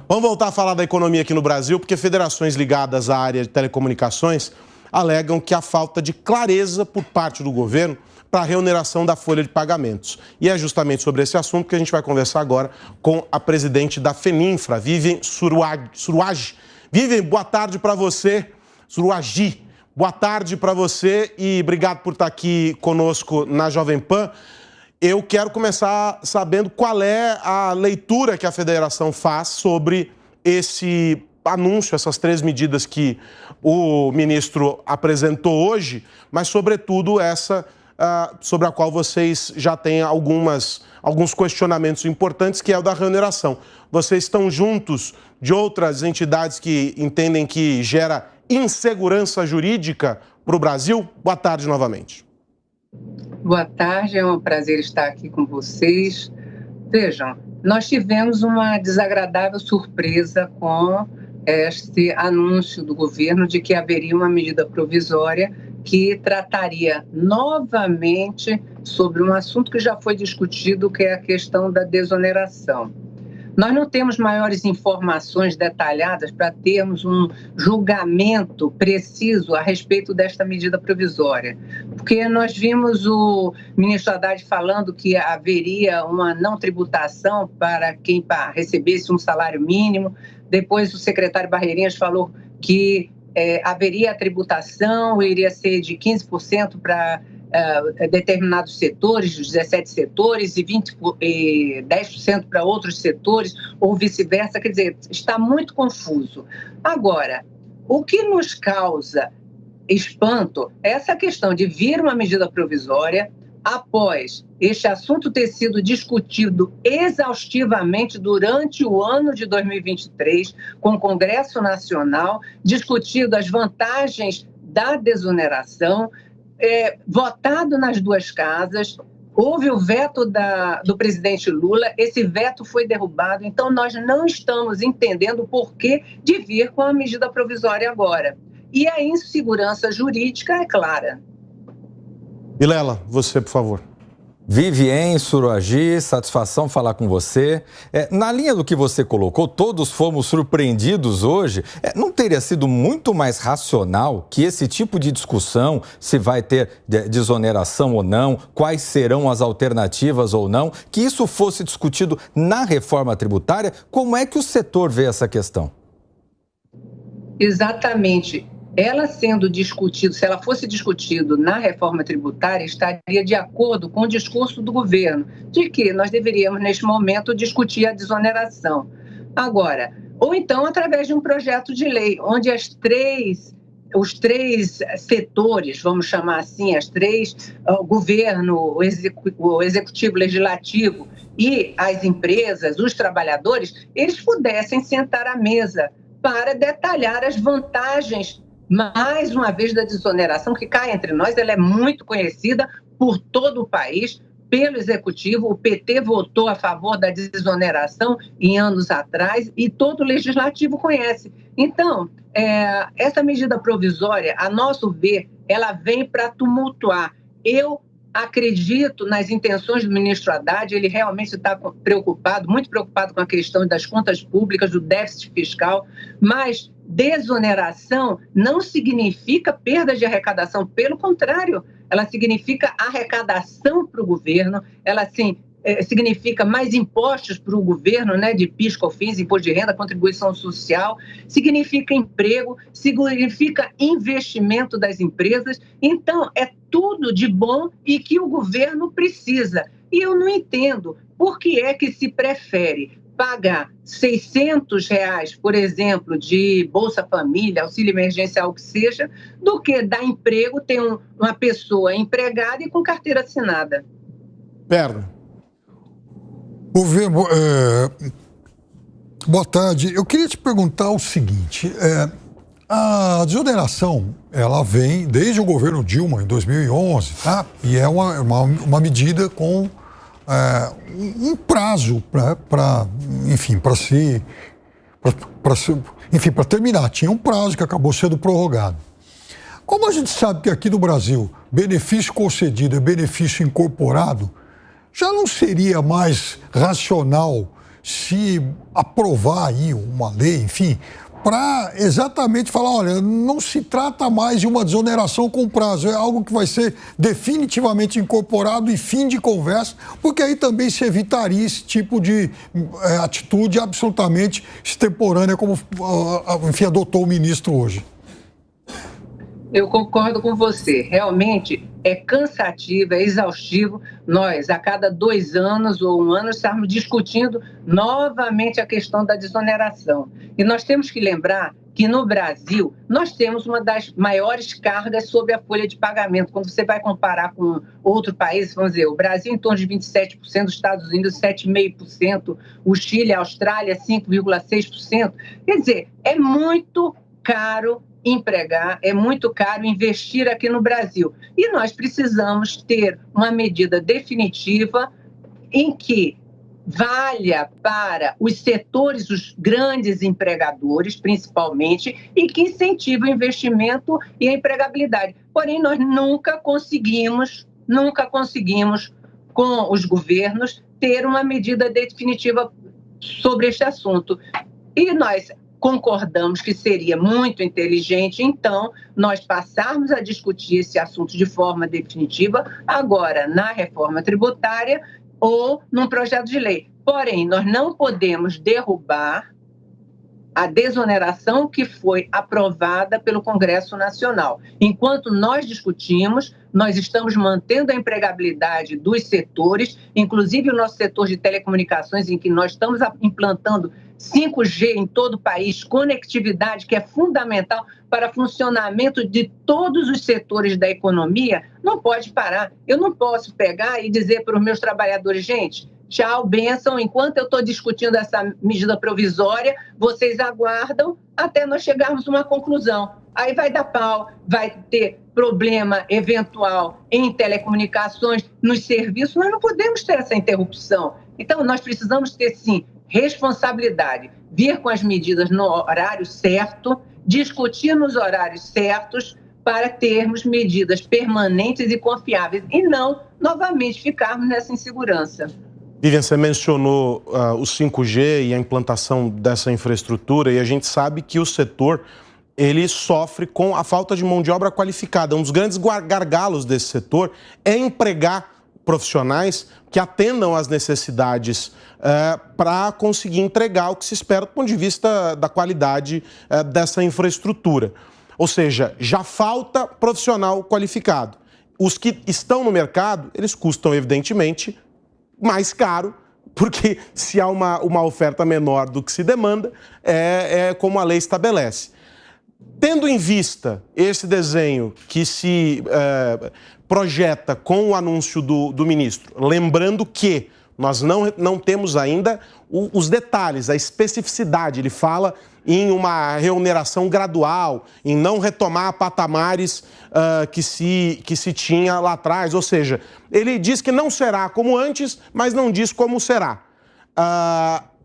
Vamos voltar a falar da economia aqui no Brasil, porque federações ligadas à área de telecomunicações alegam que há falta de clareza por parte do governo para a reoneração da folha de pagamentos. E é justamente sobre esse assunto que a gente vai conversar agora com a presidente da FENINFRA, Vivian Suruagi. Vivian, boa tarde para você. Suruagi, boa tarde para você e obrigado por estar aqui conosco na Jovem Pan. Eu quero começar sabendo qual é a leitura que a federação faz sobre esse anúncio, essas 3 medidas que o ministro apresentou hoje, mas, sobretudo, essa sobre a qual vocês já têm alguns questionamentos importantes, que é o da reoneração. Vocês estão juntos de outras entidades que entendem que gera insegurança jurídica para o Brasil? Boa tarde novamente. Boa tarde, é um prazer estar aqui com vocês. Vejam, nós tivemos uma desagradável surpresa com este anúncio do governo de que haveria uma medida provisória que trataria novamente sobre um assunto que já foi discutido, que é a questão da desoneração. Nós não temos maiores informações detalhadas para termos um julgamento preciso a respeito desta medida provisória, porque nós vimos o ministro Haddad falando que haveria uma não tributação para quem recebesse um salário mínimo, depois o secretário Barreirinhas falou que haveria a tributação, iria ser de 15% para determinados setores, os 17 setores, e 10% para outros setores, ou vice-versa. Quer dizer, está muito confuso. Agora, o que nos causa espanto é essa questão de vir uma medida provisória após este assunto ter sido discutido exaustivamente durante o ano de 2023, com o Congresso Nacional, discutido as vantagens da desoneração, votado nas 2 casas, houve o veto do presidente Lula, esse veto foi derrubado, então nós não estamos entendendo o porquê de vir com a medida provisória agora. E a insegurança jurídica é clara. Vilela, você, por favor. Vivian Suruagi, satisfação falar com você. Na linha do que você colocou, todos fomos surpreendidos hoje. Não teria sido muito mais racional que esse tipo de discussão, se vai ter desoneração ou não, quais serão as alternativas ou não, que isso fosse discutido na reforma tributária? Como é que o setor vê essa questão? Exatamente. Ela sendo discutido, se ela fosse discutido na reforma tributária, estaria de acordo com o discurso do governo, de que nós deveríamos, neste momento, discutir a desoneração. Agora, ou então através de um projeto de lei, onde os três setores, vamos chamar assim, o governo, o executivo, legislativo e as empresas, os trabalhadores, eles pudessem sentar à mesa para detalhar as vantagens, mais uma vez, da desoneração, que cá entre nós, ela é muito conhecida por todo o país, pelo Executivo. O PT votou a favor da desoneração em anos atrás e todo o Legislativo conhece. Então, essa medida provisória, a nosso ver, ela vem para tumultuar. Eu acredito nas intenções do ministro Haddad, ele realmente está preocupado, muito preocupado com a questão das contas públicas, do déficit fiscal, mas desoneração não significa perda de arrecadação, pelo contrário, ela significa arrecadação para o governo, ela sim, significa mais impostos para o governo, né, de PIS, COFINS, imposto de renda, contribuição social, significa emprego, significa investimento das empresas. Então, é tudo de bom e que o governo precisa. E eu não entendo por que é que se prefere pagar R$600, por exemplo, de Bolsa Família, auxílio emergencial, o que seja, do que dar emprego, ter uma pessoa empregada e com carteira assinada. Perna. Boa tarde. Eu queria te perguntar o seguinte, a desoneração, ela vem desde o governo Dilma, em 2011, tá? E é uma medida com um prazo para terminar. Tinha um prazo que acabou sendo prorrogado. Como a gente sabe que aqui no Brasil, benefício concedido é benefício incorporado, já não seria mais racional se aprovar aí uma lei, enfim, para exatamente falar, olha, não se trata mais de uma desoneração com prazo, é algo que vai ser definitivamente incorporado e fim de conversa, porque aí também se evitaria esse tipo de atitude absolutamente extemporânea, como, enfim, adotou o ministro hoje. Eu concordo com você. Realmente é cansativo, é exaustivo nós, a cada 2 anos ou 1 ano, estarmos discutindo novamente a questão da desoneração. E nós temos que lembrar que no Brasil nós temos uma das maiores cargas sobre a folha de pagamento. Quando você vai comparar com outro país, vamos dizer, o Brasil em torno de 27%, os Estados Unidos 7,5%, o Chile, a Austrália 5,6%. Quer dizer, é muito caro empregar, é muito caro investir aqui no Brasil. E nós precisamos ter uma medida definitiva em que valha para os setores, os grandes empregadores, principalmente, e que incentive o investimento e a empregabilidade. Porém, nós nunca conseguimos, com os governos, ter uma medida definitiva sobre este assunto. E nós concordamos que seria muito inteligente, então, nós passarmos a discutir esse assunto de forma definitiva, agora na reforma tributária ou num projeto de lei. Porém, nós não podemos derrubar a desoneração que foi aprovada pelo Congresso Nacional. Enquanto nós discutimos, nós estamos mantendo a empregabilidade dos setores, inclusive o nosso setor de telecomunicações, em que nós estamos implantando 5G em todo o país, conectividade que é fundamental para o funcionamento de todos os setores da economia, não pode parar. Eu não posso pegar e dizer para os meus trabalhadores, gente, tchau, bênção, enquanto eu estou discutindo essa medida provisória, vocês aguardam até nós chegarmos a uma conclusão. Aí vai dar pau, vai ter problema eventual em telecomunicações, nos serviços, nós não podemos ter essa interrupção. Então, nós precisamos ter, sim, responsabilidade, vir com as medidas no horário certo, discutir nos horários certos, para termos medidas permanentes e confiáveis, e não, novamente, ficarmos nessa insegurança. Vivian, você mencionou o 5G e a implantação dessa infraestrutura, e a gente sabe que o setor ele sofre com a falta de mão de obra qualificada. Um dos grandes gargalos desse setor é empregar profissionais que atendam às necessidades para conseguir entregar o que se espera do ponto de vista da qualidade dessa infraestrutura. Ou seja, já falta profissional qualificado. Os que estão no mercado, eles custam, evidentemente, mais caro, porque se há uma oferta menor do que se demanda, é como a lei estabelece. Tendo em vista esse desenho que se projeta com o anúncio do ministro, lembrando que nós não temos ainda os detalhes, a especificidade, ele fala em uma reoneração gradual, em não retomar patamares que se tinha lá atrás, ou seja, ele diz que não será como antes, mas não diz como será.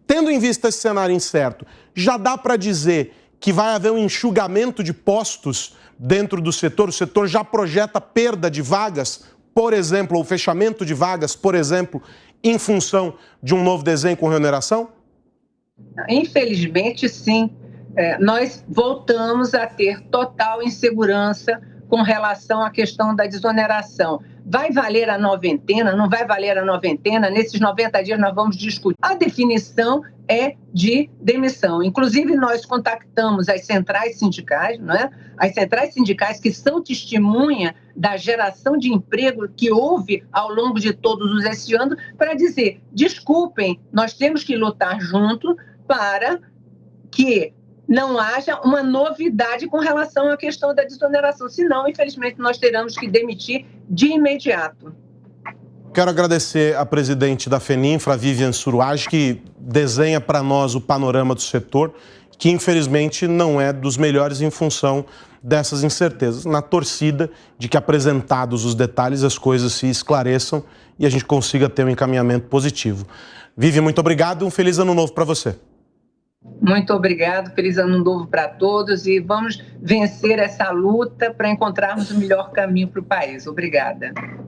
Tendo em vista esse cenário incerto, já dá para dizer que vai haver um enxugamento de postos dentro do setor? O setor já projeta perda de vagas, por exemplo, ou fechamento de vagas, por exemplo, em função de um novo desenho com reoneração? Infelizmente, sim. Nós voltamos a ter total insegurança com relação à questão da desoneração. Vai valer a noventena? Não vai valer a noventena? Nesses 90 dias nós vamos discutir. A definição é de demissão. Inclusive, nós contactamos as centrais sindicais, não é? As centrais sindicais que são testemunha da geração de emprego que houve ao longo de todos esses anos, para dizer, desculpem, nós temos que lutar junto para que não haja uma novidade com relação à questão da desoneração. Senão, infelizmente, nós teremos que demitir de imediato. Quero agradecer a presidente da FENINFRA, Vivian Suruagi, que desenha para nós o panorama do setor, que infelizmente não é dos melhores em função dessas incertezas. Na torcida de que, apresentados os detalhes, as coisas se esclareçam e a gente consiga ter um encaminhamento positivo. Vivian, muito obrigado e um feliz ano novo para você. Muito obrigado, feliz ano novo para todos e vamos vencer essa luta para encontrarmos o melhor caminho para o país. Obrigada.